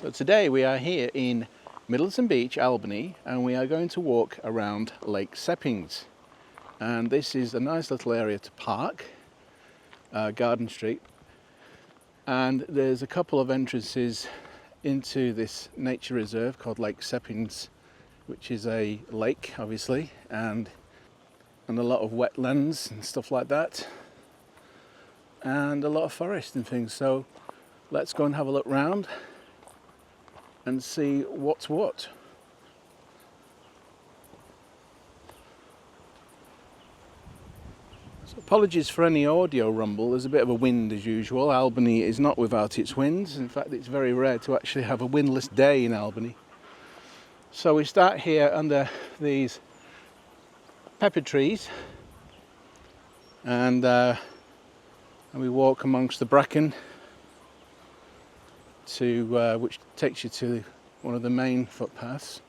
So today we are here in Middleton Beach, Albany, and we are going to walk around Lake Seppings. And this is a nice little area to park, Garden Street. And there's a couple of entrances into this nature reserve called Lake Seppings, which is a lake, obviously, and a lot of wetlands and stuff like that, and a lot of forest and things. So let's go and have a look round and see what's what. So apologies for any audio rumble. There's a bit of a wind as usual. Albany is not without its winds. In fact, it's very rare to actually have a windless day in Albany. So we start here under these pepper trees, and we walk amongst the bracken to which takes you to one of the main footpaths.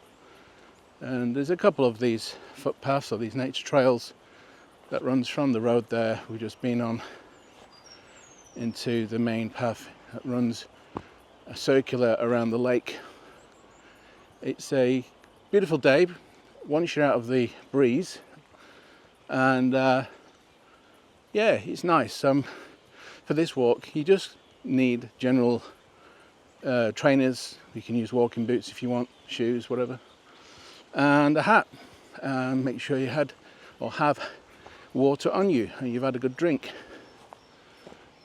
And there's a couple of these footpaths or these nature trails that runs from the road there we've just been on into the main path that runs a circular around the lake. It's a beautiful day once you're out of the breeze, and yeah, it's nice. For this walk you just need general trainers. You can use walking boots if you want, shoes, whatever, and a hat, and make sure you have water on you and you've had a good drink.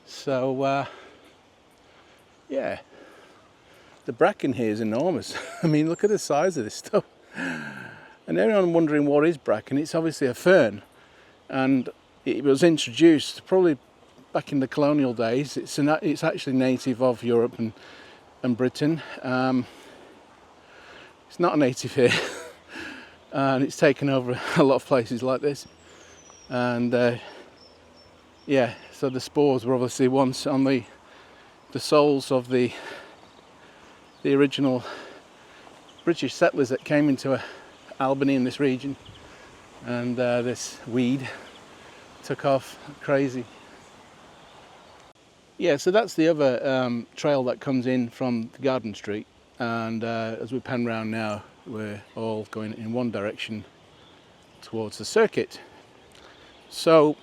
So yeah, the bracken here is enormous. I mean, look at the size of this stuff. And everyone wondering what is bracken. It's obviously a fern, and it was introduced probably back in the colonial days. It's actually native of Europe and Britain. It's not a native here, and it's taken over a lot of places like this. And yeah, so the spores were obviously once on the soles of the original British settlers that came into Albany in this region, and this weed took off crazy. Yeah, so that's the other trail that comes in from the Garden Street, and as we pan round now, we're all going in one direction towards the circuit. So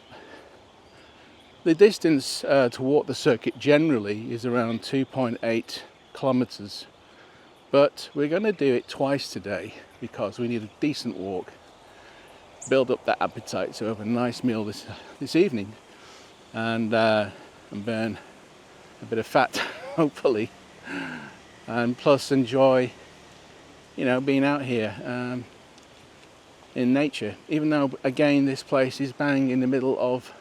the distance to walk the circuit generally is around 2.8 kilometres, but we're going to do it twice today because we need a decent walk, build up that appetite, so have a nice meal this evening, and burn a bit of fat, hopefully, and plus enjoy, being out here in nature. Even though, again, this place is bang in the middle of,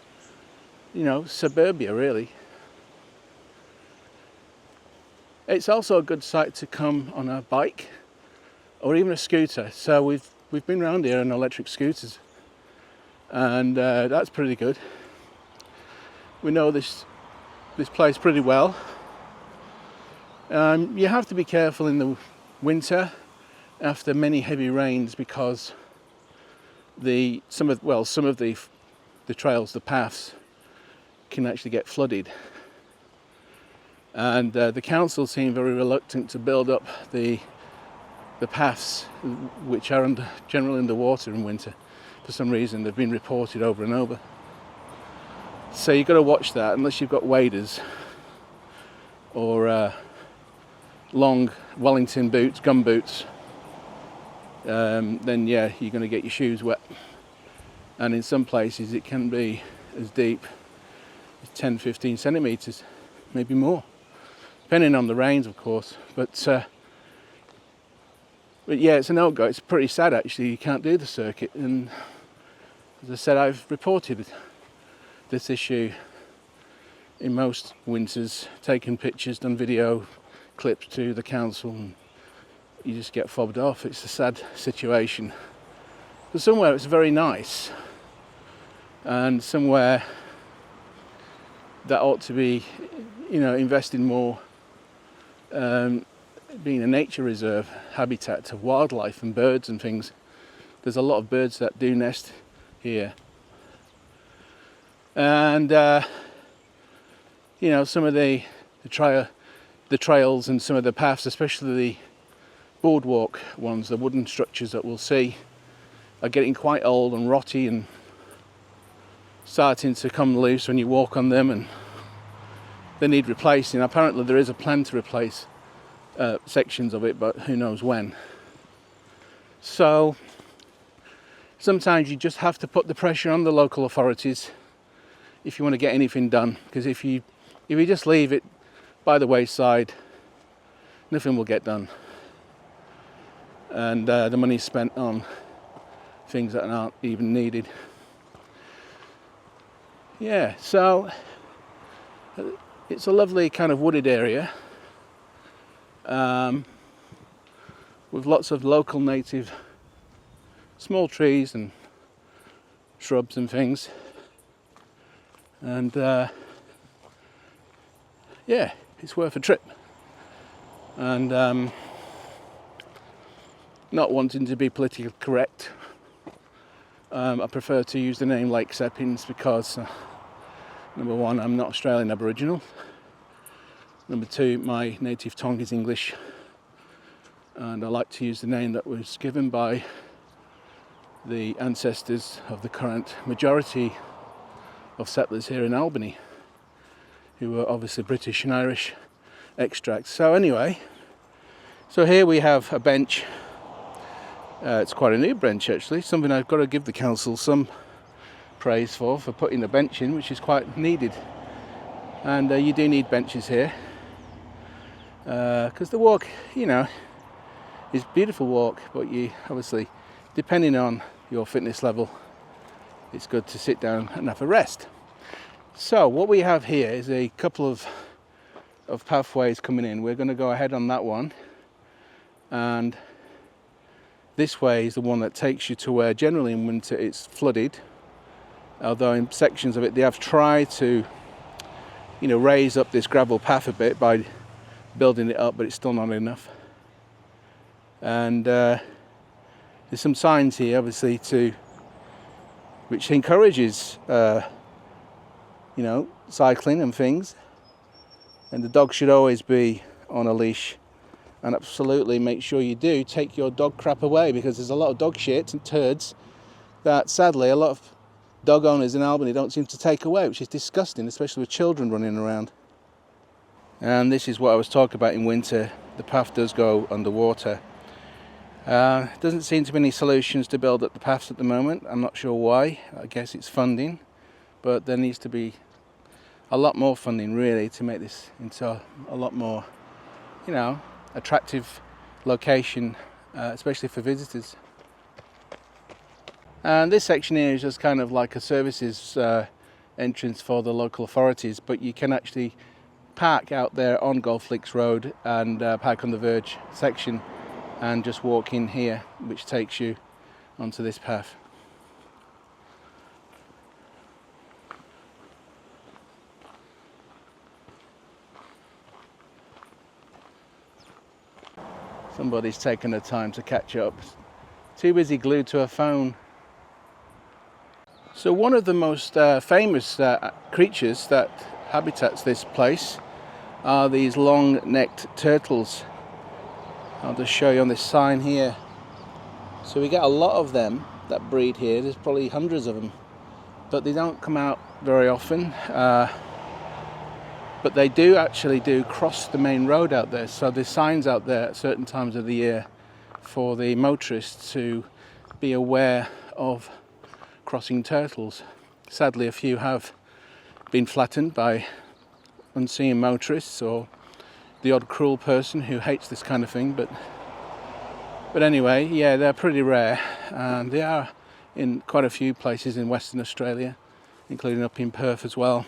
suburbia, really. It's also a good site to come on a bike or even a scooter. So we've been around here on electric scooters, and that's pretty good. We know this place pretty well. You have to be careful in the winter after many heavy rains, because some of the trails, the paths, can actually get flooded, and the council seem very reluctant to build up the paths which are generally underwater in winter. For some reason, they've been reported over and over. So you've got to watch that, unless you've got waders or long Wellington boots, gum boots. Then yeah, you're going to get your shoes wet, and in some places it can be as deep as 10-15 centimetres, maybe more, depending on the rains, of course. But yeah, it's a no-go. It's pretty sad, actually. You can't do the circuit, and as I said, I've reported this issue in most winters, taken pictures, done video clips to the council, and you just get fobbed off. It's a sad situation. But somewhere it's very nice, and somewhere that ought to be, invested more, being a nature reserve, habitat to wildlife and birds and things. There's a lot of birds that do nest here, and some of the the trails and some of the paths, especially the boardwalk ones, the wooden structures that we'll see, are getting quite old and rotty and starting to come loose when you walk on them, and they need replacing. Apparently there is a plan to replace sections of it, but who knows when. So sometimes you just have to put the pressure on the local authorities if you want to get anything done, because if you just leave it by the wayside, nothing will get done, and the money's spent on things that aren't even needed. Yeah, so it's a lovely kind of wooded area with lots of local native small trees and shrubs and things, and yeah, it's worth a trip. And not wanting to be politically correct, I prefer to use the name Lake Seppings because number one, I'm not Australian Aboriginal. Number two, my native tongue is English, and I like to use the name that was given by the ancestors of the current majority of settlers here in Albany, who were obviously British and Irish extracts. So anyway, so here we have a bench. It's quite a new bench actually, something I've got to give the council some praise for putting the bench in, which is quite needed. And you do need benches here because the walk, you know, is a beautiful walk, but you obviously, depending on your fitness level, it's good to sit down and have a rest. So what we have here is a couple of pathways coming in. We're going to go ahead on that one, and this way is the one that takes you to where generally in winter it's flooded, although in sections of it they have tried to, you know, raise up this gravel path a bit by building it up, but it's still not enough. And there's some signs here obviously which encourages you know, cycling and things, and the dog should always be on a leash. And absolutely make sure you do take your dog crap away, because there's a lot of dog shit and turds that sadly a lot of dog owners in Albany don't seem to take away, which is disgusting, especially with children running around. And this is what I was talking about in winter. The path does go underwater. Doesn't seem to be any solutions to build up the paths at the moment. I'm not sure why. I guess it's funding, but there needs to be a lot more funding really to make this into a lot more, you know, attractive location, especially for visitors. And this section here is just kind of like a services entrance for the local authorities, but you can actually park out there on Golf Links Road and park on the Verge section and just walk in here, which takes you onto this path. Somebody's taken the time to catch up. Too busy glued to a phone. So one of the most famous creatures that habitats this place are these long-necked turtles. I'll just show you on this sign here. So we get a lot of them that breed here. There's probably hundreds of them, but they don't come out very often. But they do cross the main road out there. So there's signs out there at certain times of the year for the motorists to be aware of crossing turtles. Sadly, a few have been flattened by unseen motorists or the odd cruel person who hates this kind of thing. But anyway, yeah, they're pretty rare, and they are in quite a few places in Western Australia, including up in Perth as well.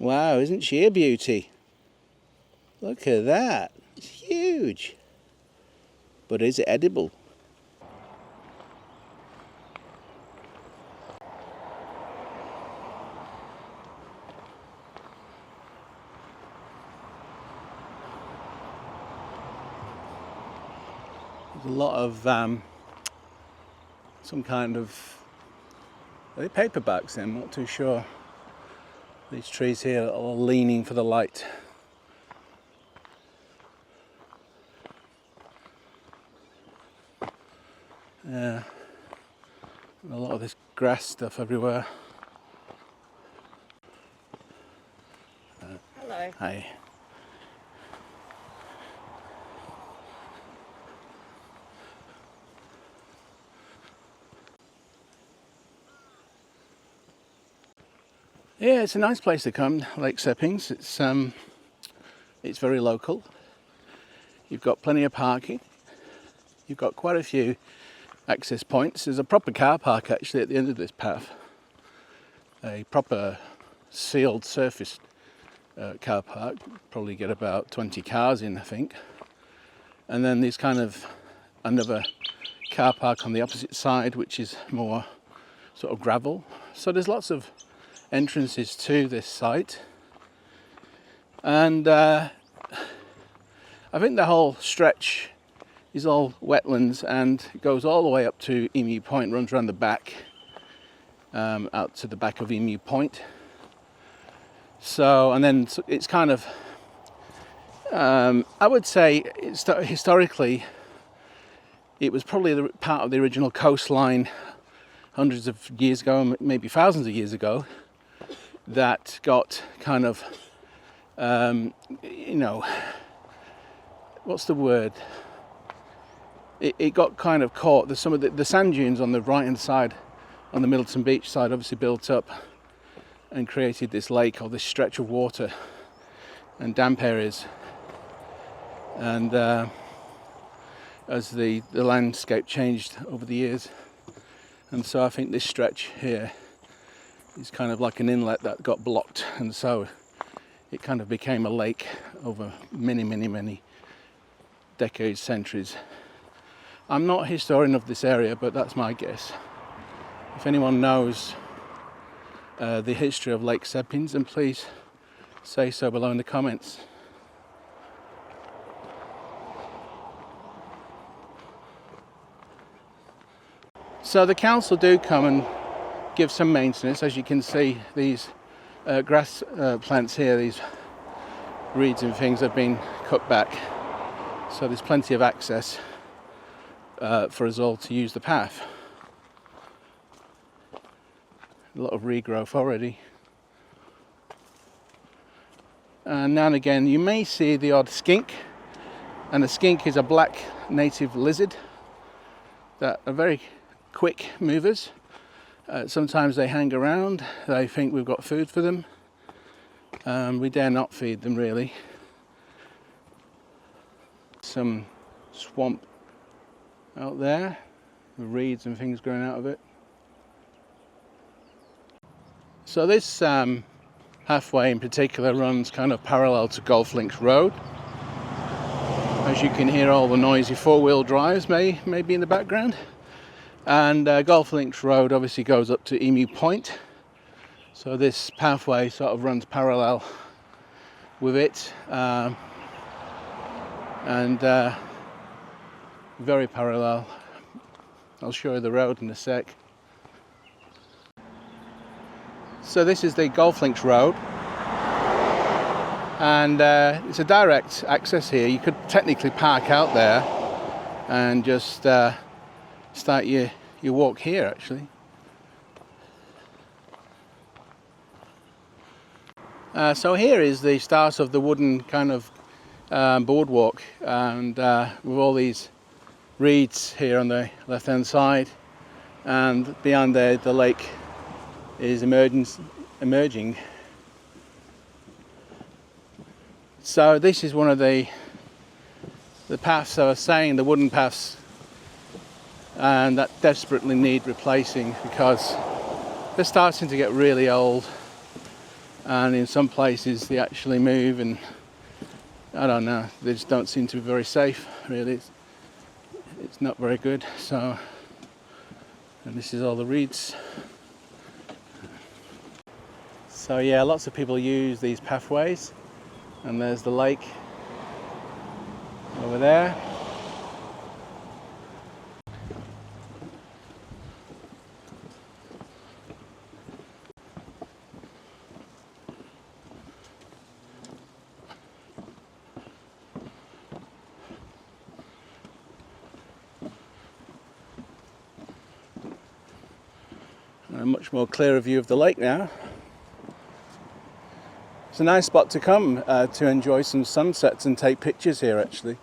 Wow, isn't she a beauty? Look at that. It's huge. But is it edible? There's a lot of some kind of, are they paperbacks then? I'm not too sure. These trees here are all leaning for the light. Yeah, and a lot of this grass stuff everywhere. Hello. Hi. Yeah, it's a nice place to come, Lake Seppings. It's very local. You've got plenty of parking. You've got quite a few access points. There's a proper car park actually at the end of this path. A proper sealed surface car park. Probably get about 20 cars in, I think. And then there's kind of another car park on the opposite side, which is more sort of gravel. So there's lots of entrances to this site, and I think the whole stretch is all wetlands and it goes all the way up to Emu Point, runs around the back, out to the back of Emu Point. So, and then it's kind of, I would say historically it was probably part of the original coastline hundreds of years ago, maybe thousands of years ago, that got kind of, what's the word? It got kind of caught. There's some of the sand dunes on the right hand side, on the Middleton Beach side, obviously built up and created this lake or this stretch of water and damp areas. And as the landscape changed over the years, and so I think this stretch here is kind of like an inlet that got blocked, and so it kind of became a lake over many decades, centuries. I'm not a historian of this area, but that's my guess. If anyone knows the history of Lake Seppings, then please say so below in the comments. So the council do come and give some maintenance. As you can see, these grass plants here, these reeds and things, have been cut back, so there's plenty of access for us all to use the path. A lot of regrowth already, and now and again you may see the odd skink, and a skink is a black native lizard that are very quick movers. Sometimes they hang around, they think we've got food for them. We dare not feed them really. Some swamp out there, with reeds and things growing out of it. So this pathway in particular runs kind of parallel to Golf Links Road. As you can hear, all the noisy four-wheel drives may be in the background. And Golf Links Road obviously goes up to Emu Point. So this pathway sort of runs parallel with it, and very parallel. I'll show you the road in a sec. So this is the Golf Links Road, and it's a direct access here. You could technically park out there and just start your walk here actually. So here is the start of the wooden kind of boardwalk, and with all these reeds here on the left hand side, and beyond there the lake is emerging. So this is one of the paths I was saying, the wooden paths, and that desperately need replacing because they're starting to get really old, and in some places they actually move, and I don't know, they just don't seem to be very safe really. It's not very good. So, and this is all the reeds. So yeah, lots of people use these pathways, and there's the lake over there. much more clearer view of the lake now. It's a nice spot to come to enjoy some sunsets and take pictures here actually.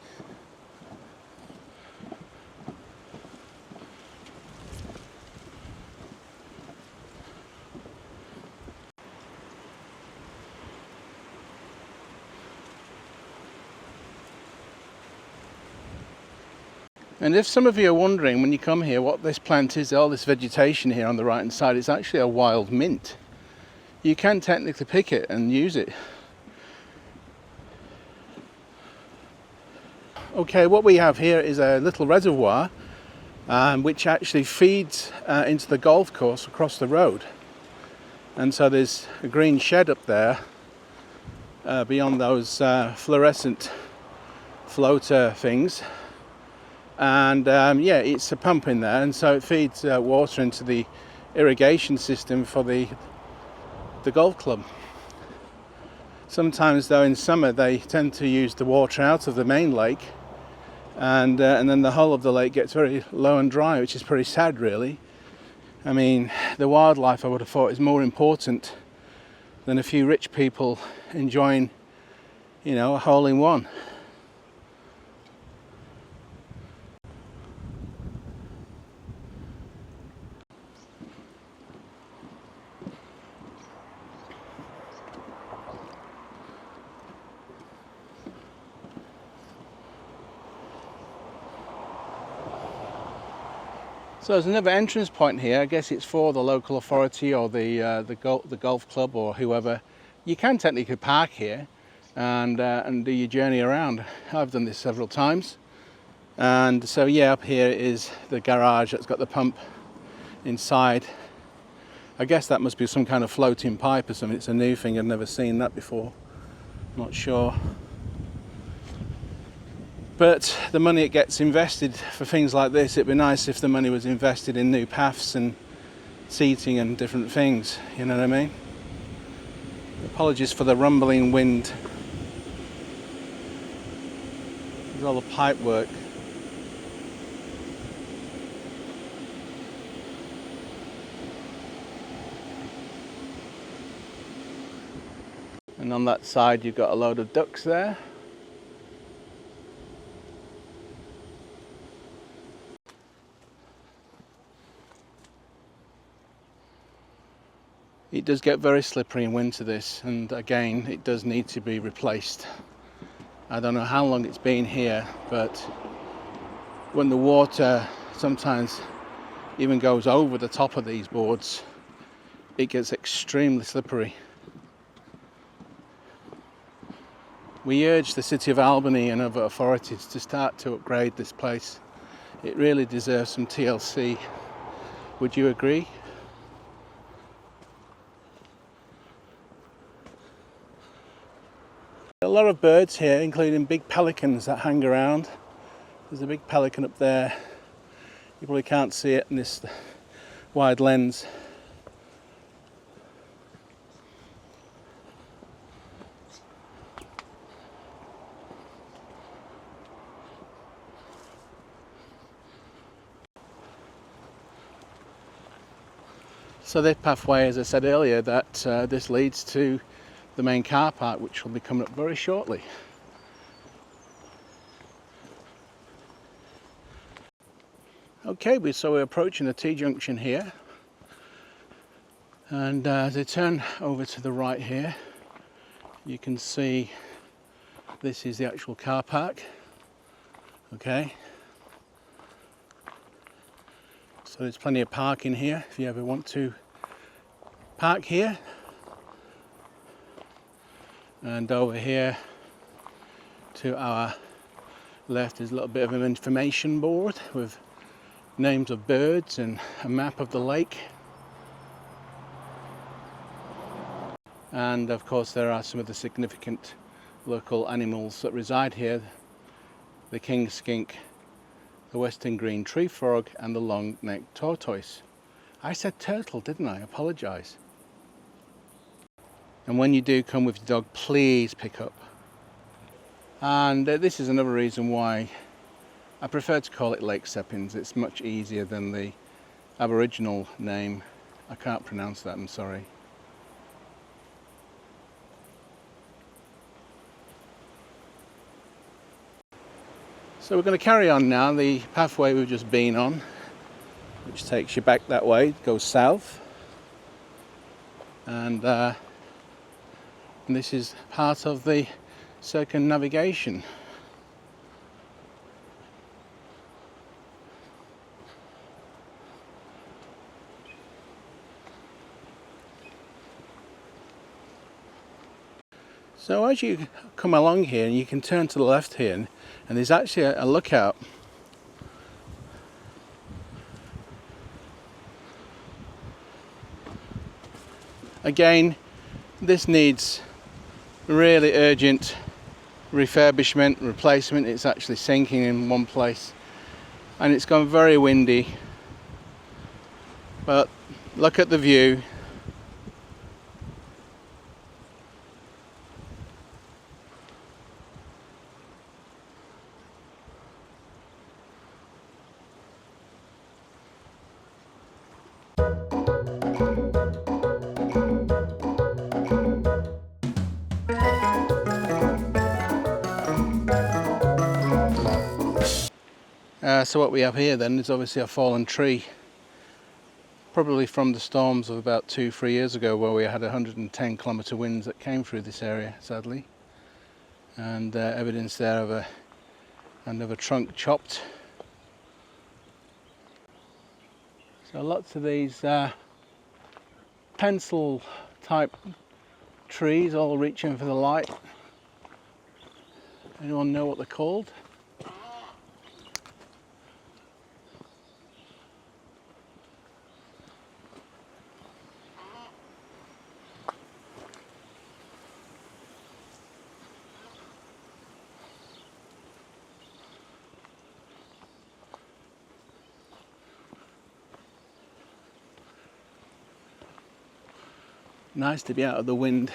And if some of you are wondering when you come here what this plant is, all this vegetation here on the right hand side, it's actually a wild mint. You can technically pick it and use it. Okay, what we have here is a little reservoir which actually feeds into the golf course across the road. And so there's a green shed up there beyond those fluorescent floater things. And yeah, it's a pump in there, and so it feeds water into the irrigation system for the golf club. Sometimes though in summer they tend to use the water out of the main lake, and then the whole of the lake gets very low and dry, which is pretty sad really. I mean, the wildlife I would have thought is more important than a few rich people enjoying, you know, a hole in one. So there's another entrance point here. I guess it's for the local authority or the golf club or whoever. You can technically park here and do your journey around. I've done this several times. And so yeah, up here is the garage that's got the pump inside. I guess that must be some kind of floating pipe or something. It's a new thing, I've never seen that before. Not sure. But the money it gets invested for things like this, it'd be nice if the money was invested in new paths and seating and different things, you know what I mean? Apologies for the rumbling wind. There's all the pipe work. And on that side you've got a load of ducks there. It does get very slippery in winter this, and again it does need to be replaced. I don't know how long it's been here, but when the water sometimes even goes over the top of these boards, it gets extremely slippery. We urge the City of Albany and other authorities to start to upgrade this place. It really deserves some TLC. Would you agree? A lot of birds here, including big pelicans that hang around. There's a big pelican up there. You probably can't see it in this wide lens. So this pathway, as I said earlier, that this leads to the main car park, which will be coming up very shortly. Okay, so we're approaching the T-junction here, and as I turn over to the right here, you can see this is the actual car park. Okay, so there's plenty of parking here if you ever want to park here. And over here to our left is a little bit of an information board with names of birds and a map of the lake. And of course there are some of the significant local animals that reside here. The king skink, the western green tree frog and the long-necked tortoise. I said turtle, didn't I? I apologise. And when you do come with your dog, please pick up. And this is another reason why I prefer to call it Lake Seppings. It's much easier than the Aboriginal name, I can't pronounce that, I'm sorry. So we're going to carry on now the pathway we've just been on, which takes you back that way, goes south. And this is part of the circumnavigation. So as you come along here, and you can turn to the left here, and there's actually a lookout. Again, this needs really urgent refurbishment, replacement. It's actually sinking in one place, and it's gone very windy. But look at the view. So what we have here then is obviously a fallen tree, probably from the storms of about 2-3 years ago, where we had 110 kilometre winds that came through this area, sadly, and evidence there of another trunk chopped. So lots of these pencil type trees, all reaching for the light. Anyone know what they're called? Nice to be out of the wind.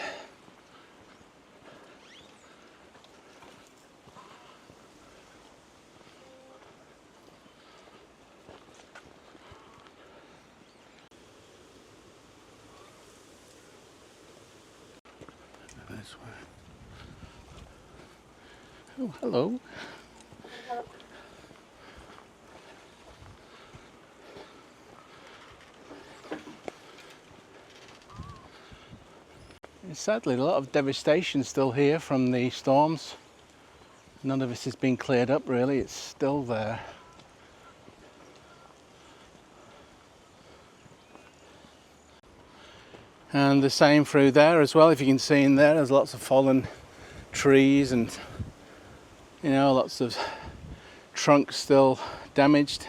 This way. Oh, hello. Sadly, a lot of devastation still here from the storms. None of this has been cleared up really, it's still there. And the same through there as well. If you can see in there, there's lots of fallen trees and, you know, lots of trunks still damaged.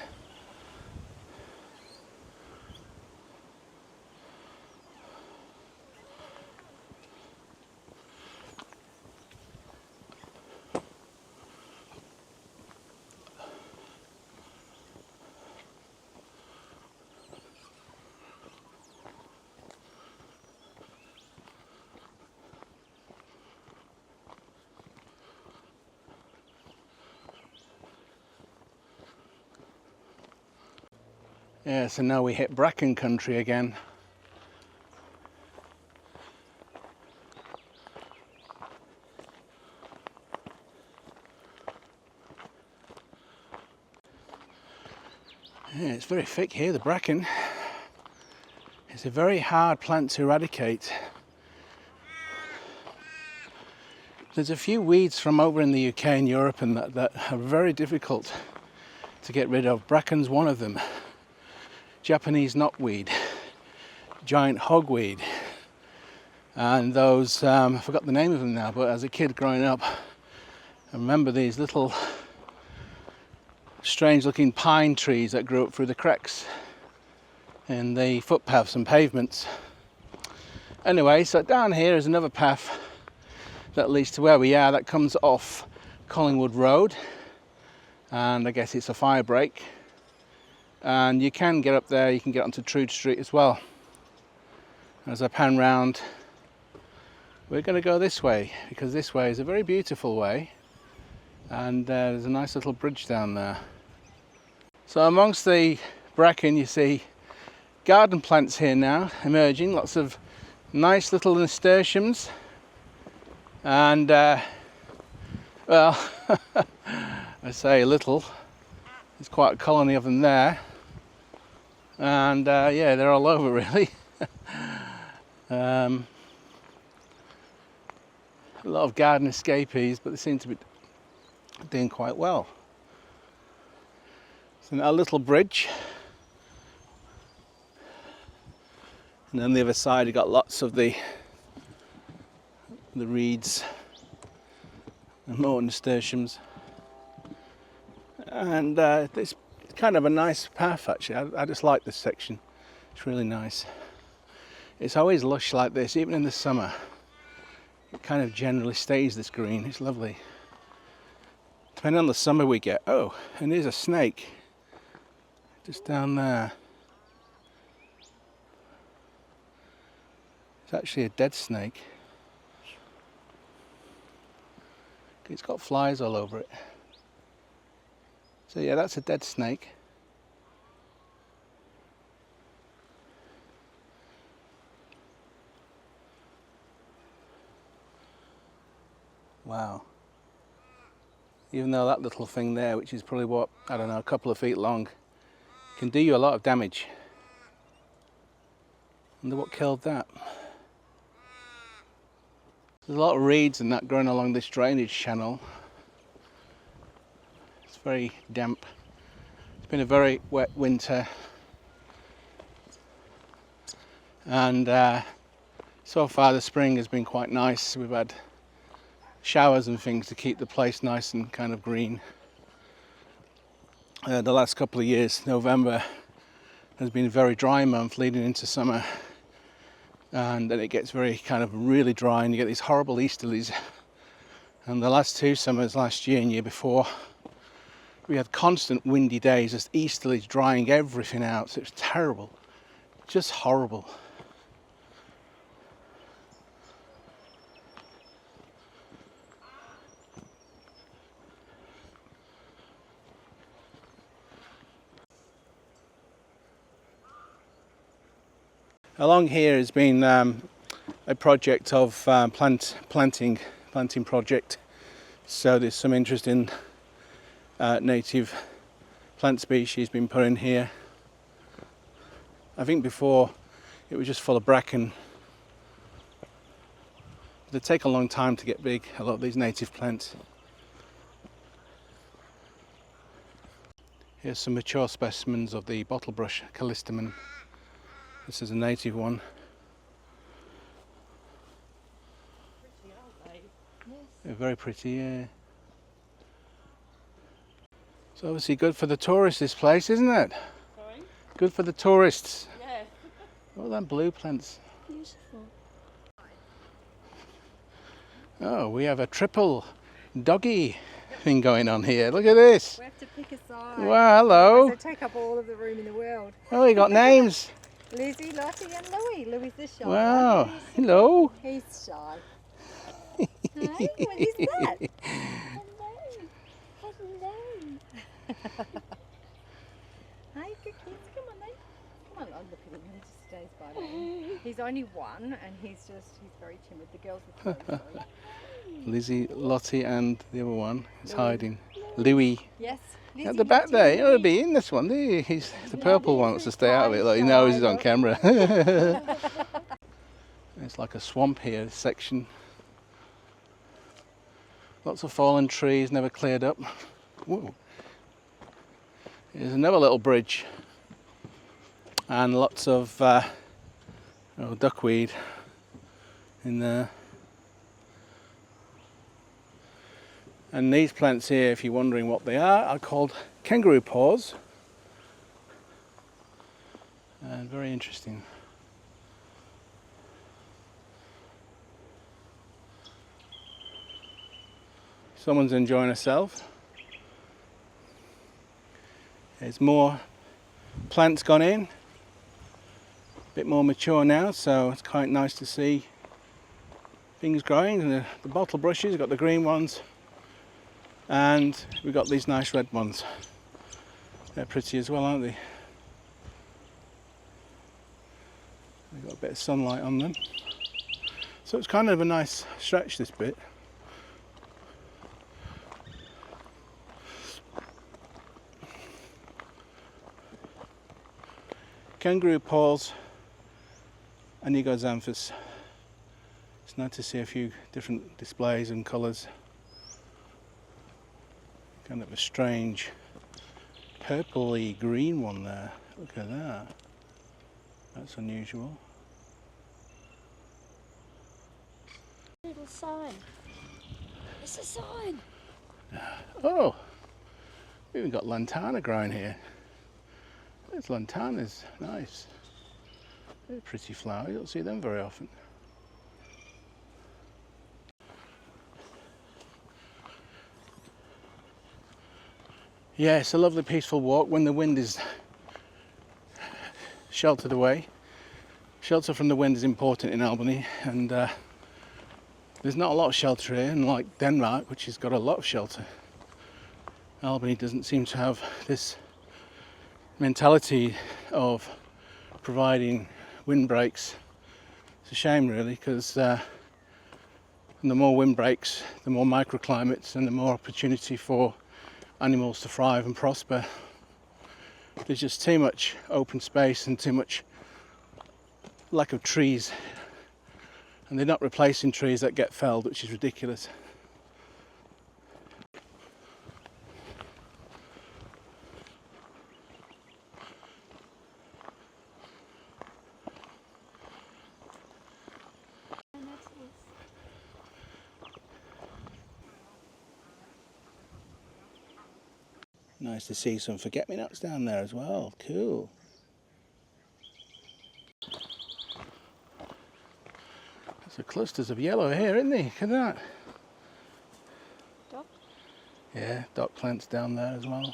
Yeah, so now we hit bracken country again. Yeah, it's very thick here, the bracken. It's a very hard plant to eradicate. There's a few weeds from over in the UK and Europe and that are very difficult to get rid of. Bracken's one of them. Japanese knotweed, giant hogweed, and those, I forgot the name of them now, but as a kid growing up, I remember these little strange looking pine trees that grew up through the cracks in the footpaths and pavements. Anyway, so down here is another path that leads to where we are, that comes off Collingwood Road, and I guess it's a fire break. And you can get up there, you can get onto Tjuirtgellong Street as well. As I pan round, we're going to go this way, because this way is a very beautiful way, and there's a nice little bridge down there. So amongst the bracken you see garden plants here now emerging, lots of nice little nasturtiums, and well, I say little, there's quite a colony of them there, and yeah, they're all over really. A lot of garden escapees, but they seem to be doing quite well. So now a little bridge, and on the other side you've got lots of the reeds and more nasturtiums, and it's kind of a nice path actually. I just like this section, it's really nice. It's always lush like this, even in the summer. It kind of generally stays this green, it's lovely. Depending on the summer we get. Oh, and there's a snake just down there. It's actually a dead snake. It's got flies all over it. So yeah, that's a dead snake. Wow. Even though that little thing there, which is probably what, I don't know, a couple of feet long, can do you a lot of damage. Wonder what killed that. There's a lot of reeds and that growing along this drainage channel. It's very damp. It's been a very wet winter, and so far the spring has been quite nice. We've had showers and things to keep the place nice and kind of green. The last couple of years, November has been a very dry month leading into summer, and then it gets very kind of really dry and you get these horrible easterlies. And the last two summers, last year and year before, we had constant windy days, just easterlies drying everything out. So it was terrible, just horrible. Along here has been a project of planting project. So there's some interesting native plant species been put in here. I think before it was just full of bracken. They take a long time to get big, a lot of these native plants. Here's some mature specimens of the bottlebrush callistemon. This is a native one. Pretty, aren't they? Yes. They're very pretty, yeah. It's obviously good for the tourists, this place, isn't it? Sorry? Good for the tourists. Yeah. All them blue plants. Beautiful. Oh, we have a triple doggy thing going on here. Look at this. We have to pick a side. Wow, hello. They take up all of the room in the world. Oh, you got names. Lizzie, Lottie and Louie. Louie's the shy Wow. one. Hello. He's shy. Hey, what is that? Hello. Hello. Hey, good kids. Come on, then. Come on, oh, look at him. He just stays by me. He's only one and he's very timid. The girls are very Lizzie, Lottie and the other one is hiding. Louis. Yes. Lizzie, At the back Lottie, there, he'll Louie. be in this one. He's the purple one wants to stay out of it. Like, he knows he's on camera. It's like a swamp here, this section. Lots of fallen trees, never cleared up. Whoa. Here's another little bridge. And lots of duckweed in there. And these plants here, if you're wondering what they are called kangaroo paws. And very interesting. Someone's enjoying herself. There's more plants gone in. A bit more mature now, so it's quite nice to see things growing. And the bottle brushes, we've got the green ones. And we've got these nice red ones. They're pretty as well, aren't they? Got a bit of sunlight on them. So it's kind of a nice stretch, this bit. Kangaroo paws and Anigoxanthus. It's nice to see a few different displays and colours. Kind of a strange purpley green one there. Look at that. That's unusual. Little sign. It's a sign. Oh, we even got lantana growing here. There's lantanas, nice. They're a pretty flower, you don't see them very often. Yeah, it's a lovely peaceful walk when the wind is sheltered away. Shelter from the wind is important in Albany, and there's not a lot of shelter here, unlike Denmark, which has got a lot of shelter. Albany doesn't seem to have this mentality of providing windbreaks. It's a shame really, because the more windbreaks, the more microclimates and the more opportunity for animals to thrive and prosper. There's just too much open space and too much lack of trees, and they're not replacing trees that get felled, which is ridiculous. Nice to see some forget-me-nots down there as well. Cool. There's clusters of yellow here, isn't there? Look at that. Dock? Yeah, dock plants down there as well.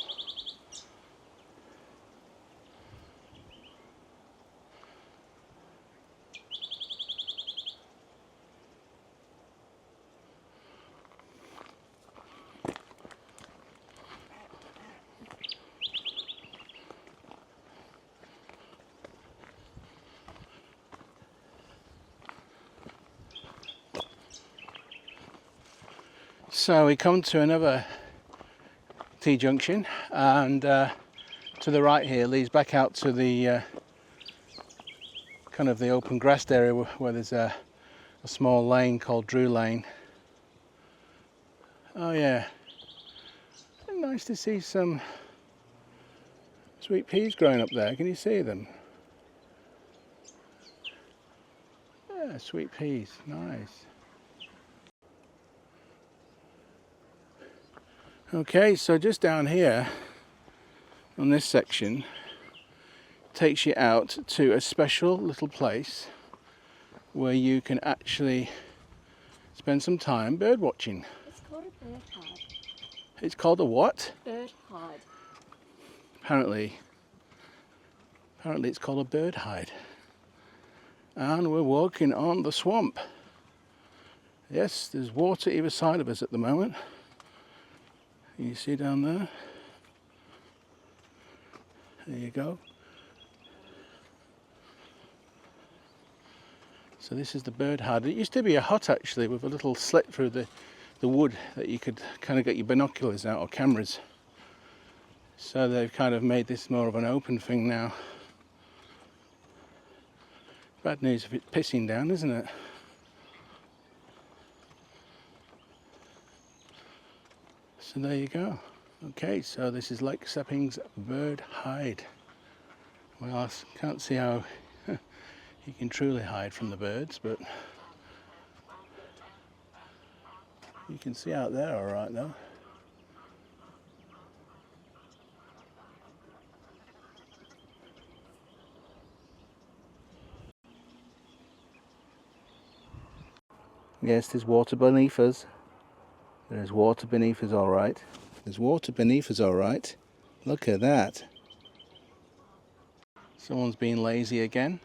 So we come to another T-junction, and to the right here leads back out to the kind of the open grassed area where there's a small lane called Drew Lane. Oh yeah, nice to see some sweet peas growing up there. Can you see them? Yeah, sweet peas, nice. Okay, so just down here on this section takes you out to a special little place where you can actually spend some time bird watching. It's called a bird hide. It's called a what? Bird hide. Apparently it's called a bird hide. And we're walking on the swamp. Yes, there's water either side of us at the moment. You see down there? There you go. So this is the bird hide. It used to be a hut actually, with a little slit through the wood that you could kind of get your binoculars out or cameras. So they've kind of made this more of an open thing now. Bad news if it's pissing down, isn't it? So there you go. Okay, so this is Lake Seppings bird hide. Well, I can't see how you can truly hide from the birds, but you can see out there all right though. Yes, there's water beneath us. There's water beneath us, all right. There's water beneath us, all right. Look at that. Someone's being lazy again.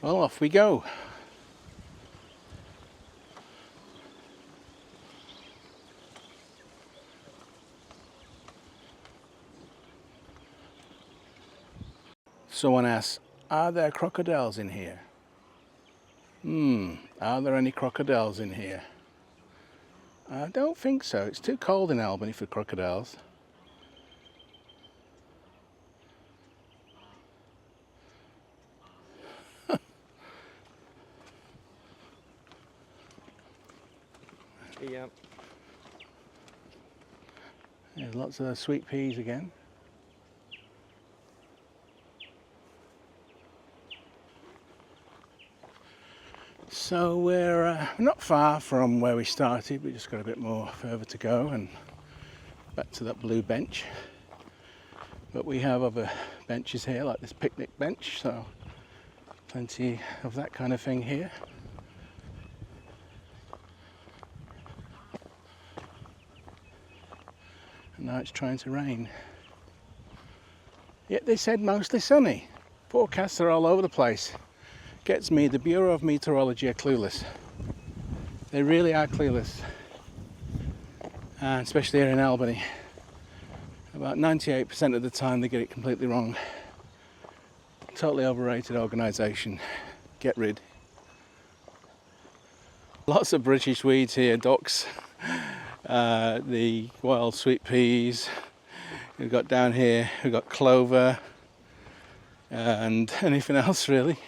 Well, off we go. Someone asks, are there crocodiles in here? Are there any crocodiles in here? I don't think so. It's too cold in Albany for crocodiles. Yeah. There's lots of sweet peas again. So we're not far from where we started. We just got a bit more further to go and back to that blue bench. But we have other benches here, like this picnic bench, so plenty of that kind of thing here. And now it's trying to rain. Yet they said mostly sunny. Forecasts are all over the place. Gets me, the Bureau of Meteorology are clueless. They really are clueless. And especially here in Albany. About 98% of the time they get it completely wrong. Totally overrated organisation. Get rid. Lots of British weeds here, docks. The wild sweet peas. We've got down here, we've got clover. And anything else really.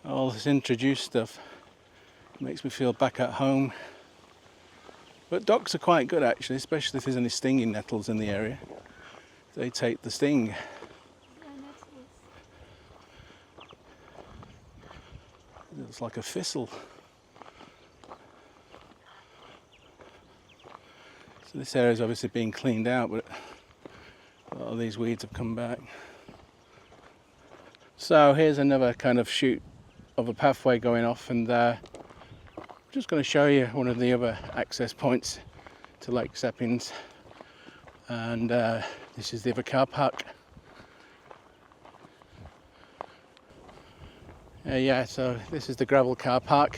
All this introduced stuff makes me feel back at home. But docks are quite good actually, especially if there's any stinging nettles in the area. They take the sting. Yeah, nettles. It's like a thistle. So this area is obviously being cleaned out, but a lot of these weeds have come back. So here's another kind of shoot of a pathway going off, and I'm just going to show you one of the other access points to Lake Seppings. And this is the other car park. Yeah, so this is the gravel car park.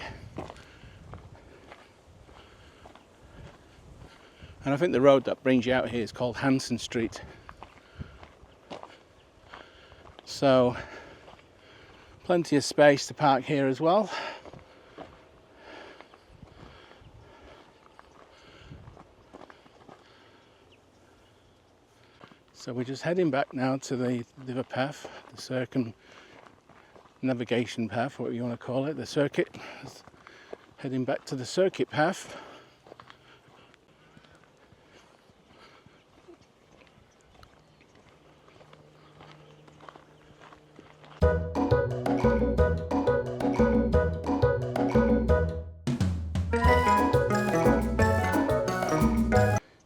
And I think the road that brings you out here is called Hanson Street. So plenty of space to park here as well. So we're just heading back now to the other path, the circumnavigation path, whatever you want to call it, the circuit. Heading back to the circuit path.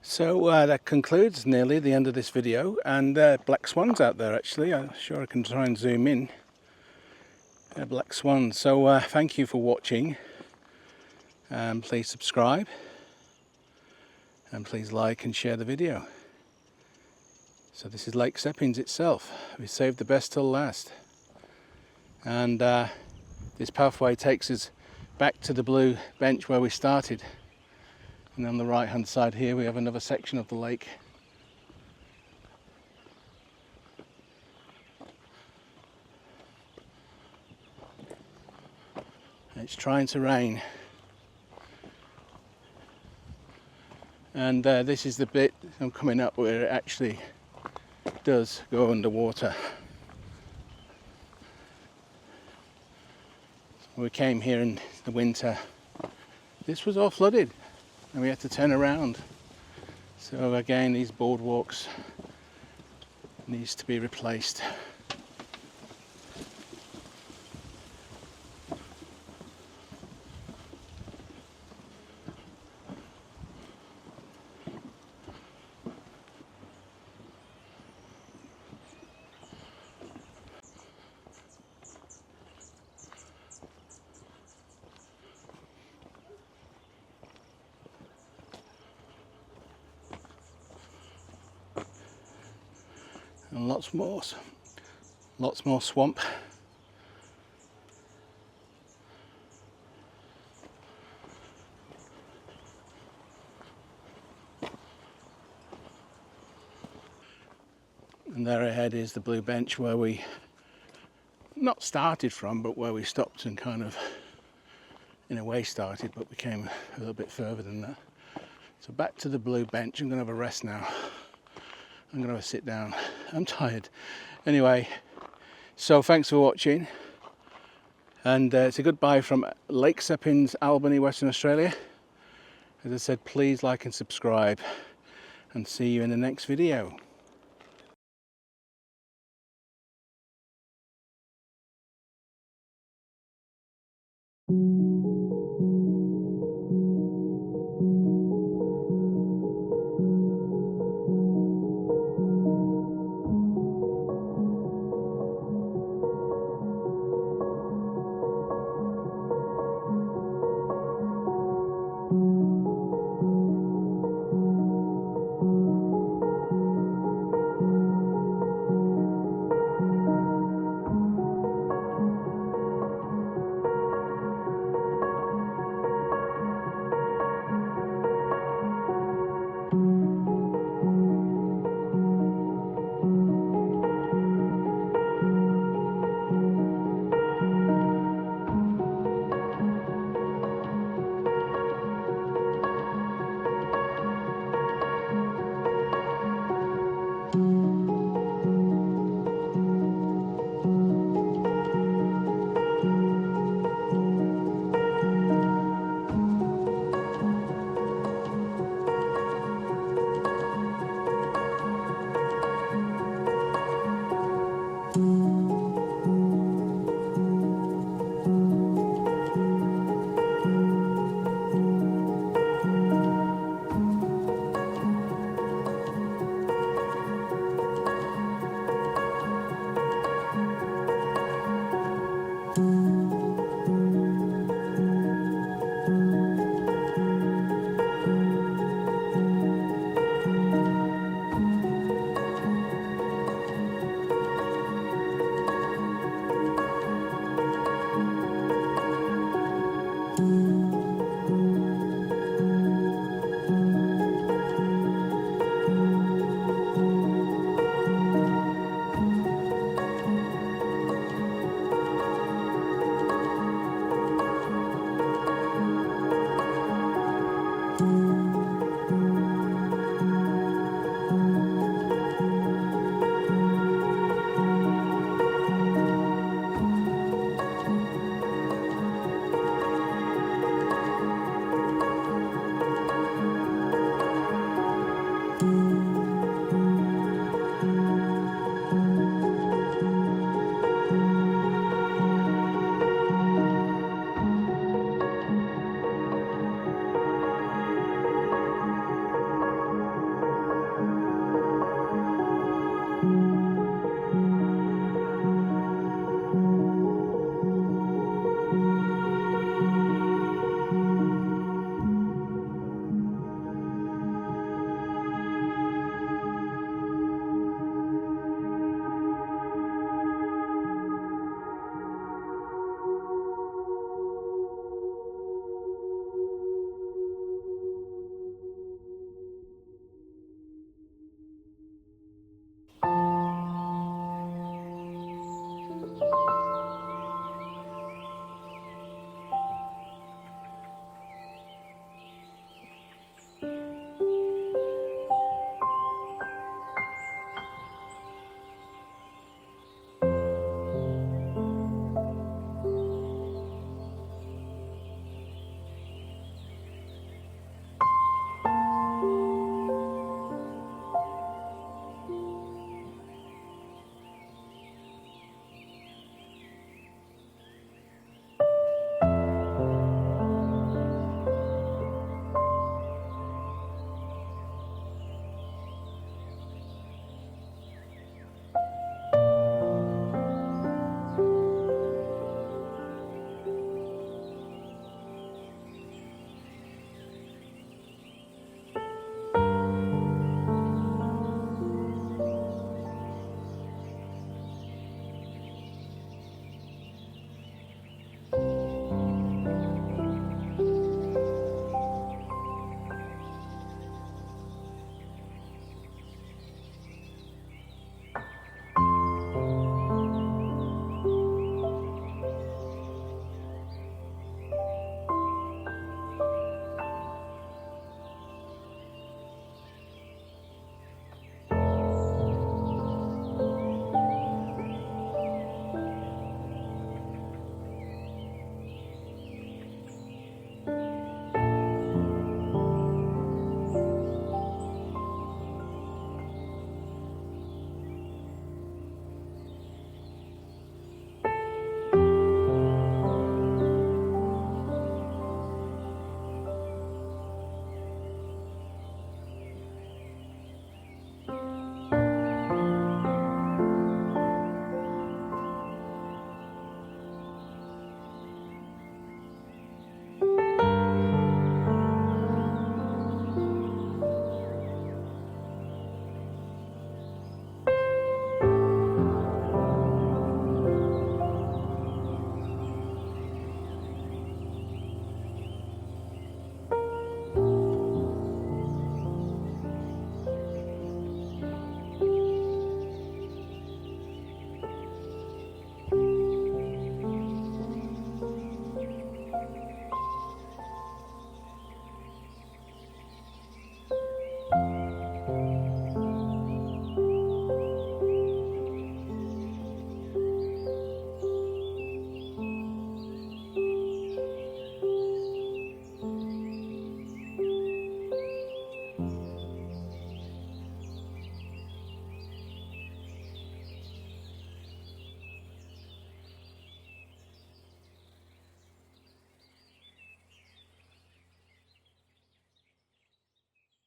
So that concludes nearly the end of this video, and black swans out there actually. I'm sure I can try and zoom in. Black swans. So thank you for watching, and please subscribe, and please like and share the video. So this is Lake Seppings itself. We saved the best till last, and this pathway takes us back to the blue bench where we started. And on the right hand side here we have another section of the lake. It's trying to rain. And this is the bit I'm coming up where it actually does go underwater. We came here in the winter. This was all flooded. And we had to turn around. So again, these boardwalks needs to be replaced. And lots more swamp. And there ahead is the blue bench where we not started from, but where we stopped and kind of in a way started, but we came a little bit further than that. So back to the blue bench. I'm going to have a rest now. I'm going to have a sit down. I'm tired. Anyway, so thanks for watching. And it's a goodbye from Lake Seppings, Albany, Western Australia. As I said, please like and subscribe, and see you in the next video.